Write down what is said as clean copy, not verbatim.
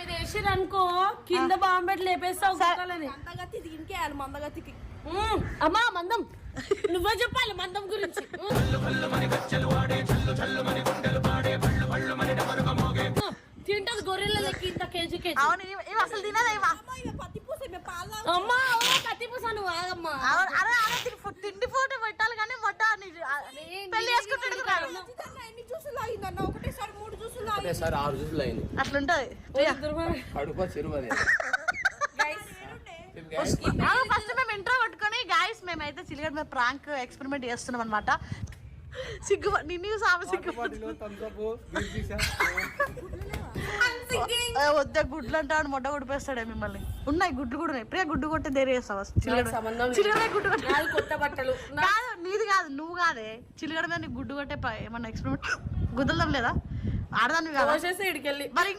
మీద వేసిరనుకో కింద బాంబెట్ లేపేస్తావు మందగత్తి దీనికే వేయాలి మందగత్తికి అమ్మా మందం నువ్వే చెప్పాలి మందం గురించి తింటది గొర్రెల లెక్క ఇంత కేజీ కేజీ అవును ఇవి అసలు తినదేమా అమ్మా కత్తి పూస నువ్వు ఆగమ్మా తిండి ఫోటో పెట్టాలి కానీ మొట్ట పెళ్లి చేసుకుంటాడు ఒకటేసారి 3 జ్యూసులు ఒకటేసారి 6 జ్యూసులు అయింది అట్లుంటది కడుపు చెరువు ఫస్ట్ మేము ఇంట్రో కొట్టుకొని గాయస్ మేమైతే చిలిగడ్ మేము ప్రాంక్ ఎక్స్పెరిమెంట్ చేస్తున్నాం అనమాట సిగ్గు నిన్ను సామ సిగ్గు వద్ద గుడ్లు అంటాడు మొట్ట కొడిపేస్తాడే మిమ్మల్ని ఉన్నాయి గుడ్లు కూడా ఉన్నాయి ప్రియ గుడ్డు కొట్టే దేరే చేస్తావా చిలిగడ గుడ్డు కొట్టే కొత్త బట్టలు కాదు నీది కాదు నువ్వు కాదే చిలిగడ మీద నీకు గుడ్డు కొట్టే ఏమన్నా ఎక్స్పెరిమెంట్ గుద్దలం లేదా ఆడదాన్ని కాదు ఇడికెళ్ళి మరి